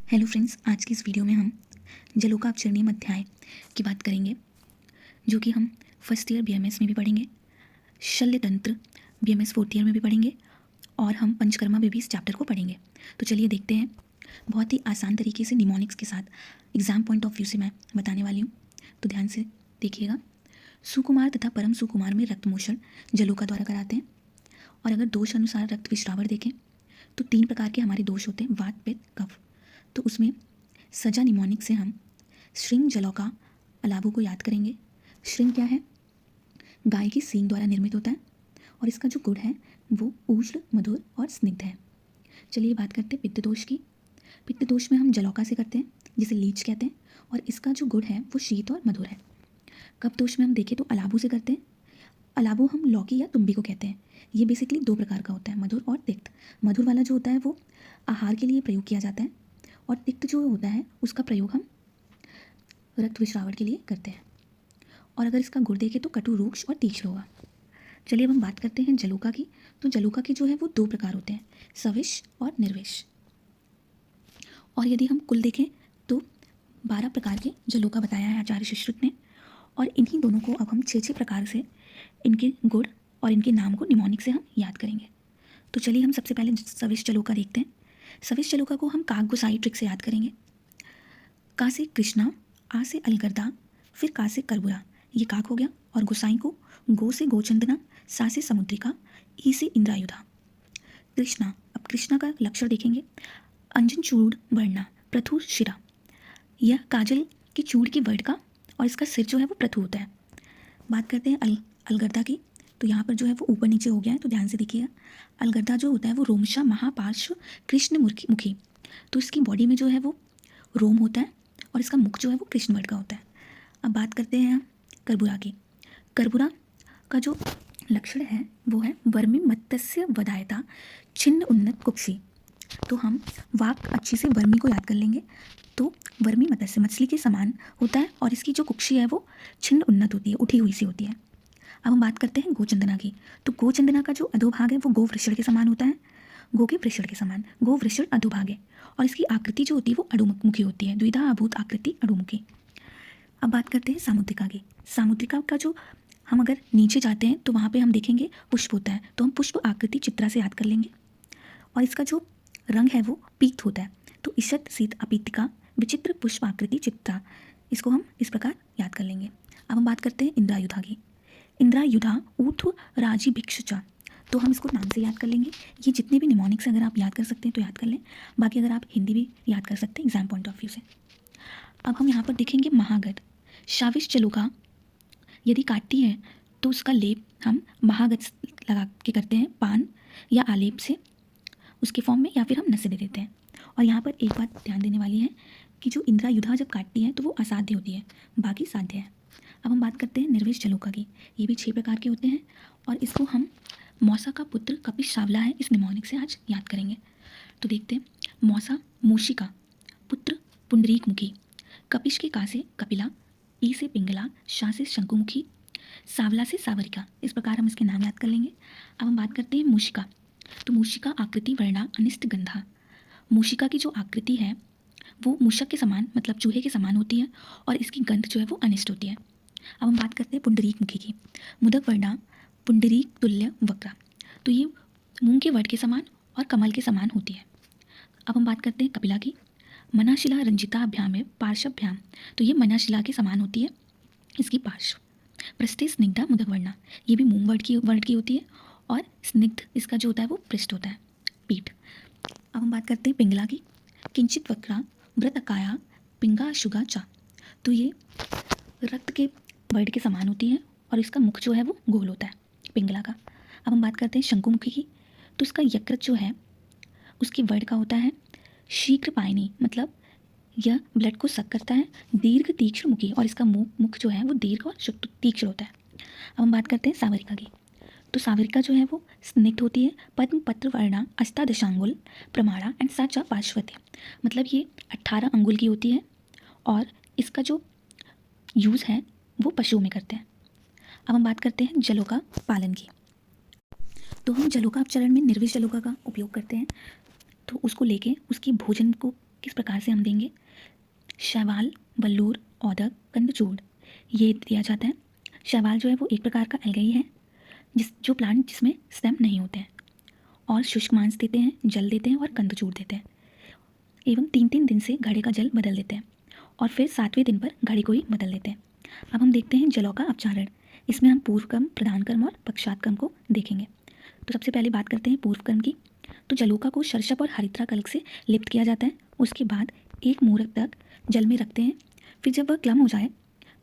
Hello friends, आज की इस वीडियो में हम जलोकाक्षरणीय अध्याय की बात करेंगे, जो कि हम फर्स्ट ईयर बीएमएस में भी पढ़ेंगे, शल्य तंत्र बीएमएस फोर्थ ईयर में भी पढ़ेंगे और हम पंचकर्मा में भी इस चैप्टर को पढ़ेंगे। तो चलिए देखते हैं। बहुत ही आसान तरीके से निमोनिक्स के साथ एग्जाम पॉइंट ऑफ व्यू से मैं बताने वाली हूँ, तो ध्यान से देखिएगा। सुकुमार तथा परम सुकुमार में रक्तमोषण जलोका द्वारा कराते हैं। और अगर दोष अनुसार रक्त विश्रावण देखें तो 3 प्रकार के हमारे दोष होते हैं, वात, पित्त, कफ। तो उसमें सजा निमोनिक से हम श्रृंग जलौका अलावों को याद करेंगे। श्रृंग क्या है? गाय की सींग द्वारा निर्मित होता है और इसका जो गुण है वो उष्ण, मधुर और स्निग्ध है। चलिए बात करते हैं पित्त दोष की। पित्त दोष में हम जलौका से करते हैं, जिसे लीच कहते हैं, और इसका जो गुण है वो शीत और मधुर है। कफ दोष में हम देखें तो अलाबू से करते हैं। अलाबू हम लौकी या तुम्बी को कहते हैं। ये बेसिकली 2 प्रकार का होता है, मधुर और तिक्त। मधुर वाला जो होता है वो आहार के लिए प्रयोग किया जाता है और तिक्त जो होता है उसका प्रयोग हम रक्त विश्रावण के लिए करते हैं। और अगर इसका गुण देखें तो कटु, रूक्ष और तीक्ष्ण होगा। चलिए अब हम बात करते हैं जलोका की। तो जलोका के जो है वो 2 प्रकार होते हैं, सविश और निर्विश। और यदि हम कुल देखें तो 12 प्रकार के जलोका बताया है आचार्य सुश्रुत ने, और इन्हीं दोनों को अब हम 6 प्रकार से इनके गुण और इनके नाम को निमोनिक से हम याद करेंगे। तो चलिए हम सबसे पहले सविश जलोका देखते हैं। सविश जलोका को हम काक गोसाई ट्रिक से याद करेंगे। का से कृष्णा, आ से अलगर्दा, फिर का से करबुरा, ये काक हो गया। और गोसाई को गो से गोचंदना, सा से समुद्रिका, ई से इंद्रायुधा। कृष्णा, अब कृष्णा का लक्षण देखेंगे। अंजन चूड़ वर्णा, प्रथु शिरा, यह काजल की चूड़ की वर्ड का, और इसका सिर जो है वो प्रथु होता है। बात करते हैं अलगर्दा की। तो यहाँ पर जो है वो ऊपर नीचे हो गया है, तो ध्यान से देखिएगा। अलगर्दा जो होता है वो रोमशा महापार्श्व कृष्ण मुखी, तो इसकी बॉडी में जो है वो रोम होता है और इसका मुख जो है वो कृष्ण वर्ग का होता है। अब बात करते हैं करबुरा की। करबुरा का जो लक्षण है वो है वर्मी मत्स्य वदायता छिन्न उन्नत कुक्षी। तो हम वाक अच्छी से वर्मी को याद कर लेंगे। तो वर्मी मत्स्य मछली के समान होता है और इसकी जो कुक्षी है वो छिन्न उन्नत होती है, उठी हुई सी होती है। अब हम बात करते हैं गोचंदना की। तो गोचंदना का जो अधोभाग है वो गो वृषण के समान होता है, गो के वृषण के समान, गो वृषण अधोभाग है। और इसकी आकृति जो होती है वो अडुमुखी होती है, द्विधा अभूत आकृति अडुमुखी। अब बात करते हैं सामुद्रिका की। सामुद्रिका का जो हम अगर नीचे जाते हैं तो वहाँ पे हम देखेंगे पुष्प होता है, तो हम पुष्प आकृति चित्रा से याद कर लेंगे। और इसका जो रंग है वो पीत होता है, तो ईषत शीत अपीतिका विचित्र पुष्प आकृति चित्रा, इसको हम इस प्रकार याद कर लेंगे। अब हम बात करते हैं इंद्रायुधा की। इंद्रायुधा ऊर्ध्व राजी भिक्षुचा, तो हम इसको नाम से याद कर लेंगे। ये जितने भी निमोनिक्स अगर आप याद कर सकते हैं तो याद कर लें, बाकी अगर आप हिंदी भी याद कर सकते हैं एग्जाम पॉइंट ऑफ व्यू से। अब हम यहाँ पर देखेंगे महागत। शाविश जलोका यदि काटती है तो उसका लेप हम महागत लगा के करते हैं, पान या आलेप से उसके फॉर्म में, या फिर हम नशे दे देते हैं। और यहाँ पर एक बात ध्यान देने वाली है कि जो इंद्रायुधा जब काटती है तो वो असाध्य होती है, बाकी साध्य है। अब हम बात करते हैं निर्विश जलोका की। ये भी 6 प्रकार के होते हैं और इसको हम मौसा का पुत्र कपिश सावला है इस निमोनिक से आज याद करेंगे। तो देखते हैं। मौसा मूषिका, पुत्र पुंडरीक मुखी, कपिश के का से कपिला, ई से पिंगला, शा से शंकुमुखी, सावला से सावरिका, इस प्रकार हम इसके नाम याद कर लेंगे। अब हम बात करते हैं मूषिका। तो मूषिका आकृति वर्णा अनिष्ट गंधा, मूषिका की जो आकृति है वो मूषक के समान, मतलब चूहे के समान होती है और इसकी गंध जो है वो अनिष्ट होती है। अब हम बात करते हैं पुंडरीक मुखी की। मुदक वर्णा पुंडरीक तुल्य वक्रा, तो ये मूंग के वट के समान और कमल के समान होती है। अब हम बात करते हैं कपिला की। मनाशिला रंजिताभ्याम है पार्श्वभ्याम, तो ये मनाशिला के समान होती है, इसकी पार्श्व। पृष्ठे स्निग्धा मुदक वर्णा, ये भी मूंग वर्ड की होती है और स्निग्ध इसका जो होता है वो पृष्ठ होता है, पीठ। अब हम बात करते हैं पिंगला की। किंचित वक्रा व्रतकाया पिंगा शुगा चा, तो ये रक्त के वर्ड के समान होती है और इसका मुख जो है वो गोल होता है, पिंगला का। अब हम बात करते हैं शंकुमुखी की। तो इसका यकृत जो है उसकी वर्ड का होता है शीघ्र पायनी, मतलब यह ब्लड को सक करता है, दीर्घ तीक्ष्ण मुखी, और इसका मुख जो है वो दीर्घ और तीक्ष्ण होता है। अब हम बात करते हैं सावरिका की। तो सावरिका जो है वो स्निग्ध होती है, पद्म पत्र वर्णा अष्टादशांगुल प्रमाणा एंड साचा पार्श्वती, मतलब ये 18 अंगुल की होती है और इसका जो यूज़ है वो पशुओं में करते हैं। अब हम बात करते हैं जलोका पालन की। तो हम जलोका अपचरण में निर्विष जलोका का उपयोग करते हैं। तो उसको लेके उसकी भोजन को किस प्रकार से हम देंगे? शैवाल, वल्लूर, औदक, कंदचूड़ ये दिया जाता है। शैवाल जो है वो एक प्रकार का एल्गाई है जो प्लांट जिसमें स्टेम नहीं होते हैं, और शुष्क मांस देते हैं, जल देते हैं और कंदचूड़ देते हैं, एवं 3-3 दिन से घड़े का जल बदल देते हैं और फिर 7वें दिन पर घड़े को ही बदल देते हैं। अब हम देखते हैं जलौ का अपचारण। इसमें हम पूर्व कर्म, प्रधान कर्म और पश्चात कर्म को देखेंगे। तो सबसे पहले बात करते हैं पूर्व कर्म की। तो जलोका को शरशप और हरिद्रा कल्क से लिप्त किया जाता है। उसके बाद 1 मुहूर्त तक जल में रखते हैं। फिर जब वह क्लम हो जाए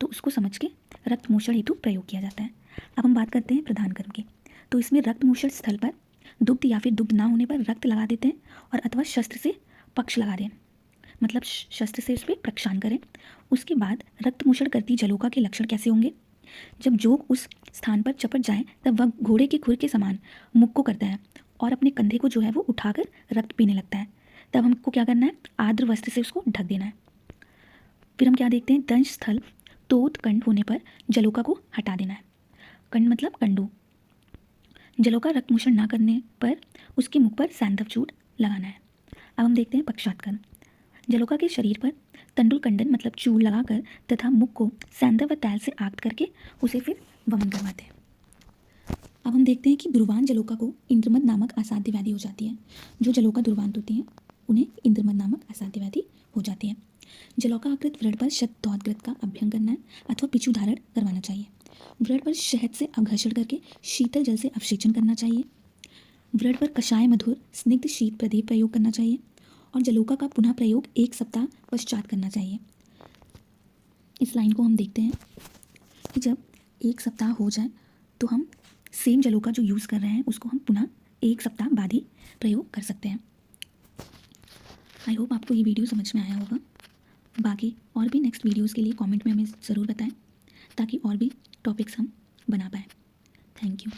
तो उसको समझ के रक्तमोषण हेतु प्रयोग किया जाता है। अब हम बात करते हैं प्रधान कर्म की। तो इसमें रक्तमोषण स्थल पर दुग्ध या फिर दुग्ध ना होने पर रक्त लगा देते हैं और अथवा शस्त्र से पक्ष लगा दें, मतलब शस्त्र से उस पर प्रक्षालन करें। उसके बाद रक्तमोषण करती जलोका के लक्षण कैसे होंगे? जब जोग उस स्थान पर चपट जाए तब वह घोड़े के खुर के समान मुख को करता है और अपने कंधे को जो है वो उठाकर रक्त पीने लगता है। तब हमको क्या करना है? आर्द्र वस्त्र से उसको ढक देना है। फिर हम क्या देखते हैं? दंश स्थल तोत कंड होने पर जलोका को हटा देना है। कंड मतलब कंडू। जलोका रक्तमोषण ना करने पर उसके मुख पर सैंधव चूर्ण लगाना है। अब हम देखते हैं पश्चात कर्म। जलोका के शरीर पर तंडुल कंडन मतलब चूर्ण लगाकर तथा मुख को सैंधव व तैल से आग करके उसे फिर वमन करवाते हैं। अब हम देखते हैं कि दुर्वान जलोका को इंद्रमद नामक असाध्य व्याधि हो जाती है। जो जलोका दुर्वांत होती हैं उन्हें इंद्रमद नामक असाध्य व्याधि हो जाती है। जलोका आकृत व्रण पर शतदौतकृत का अभ्यंग करना है अथवा पिचू धारण करवाना चाहिए। व्रण पर शहद से अघर्षण करके शीतल जल से अवसेचन करना चाहिए। व्रण पर कषाय मधुर स्निग्ध शीत प्रदीप प्रयोग करना चाहिए और जलोका का पुनः प्रयोग 1 सप्ताह पश्चात करना चाहिए। इस लाइन को हम देखते हैं कि जब 1 सप्ताह हो जाए तो हम सेम जलोका जो यूज़ कर रहे हैं उसको हम पुनः 1 सप्ताह बाद ही प्रयोग कर सकते हैं। आई होप आपको ये वीडियो समझ में आया होगा। बाकी और भी नेक्स्ट वीडियोस के लिए कमेंट में हमें ज़रूर बताएं ताकि और भी टॉपिक्स हम बना पाएँ। Thank you.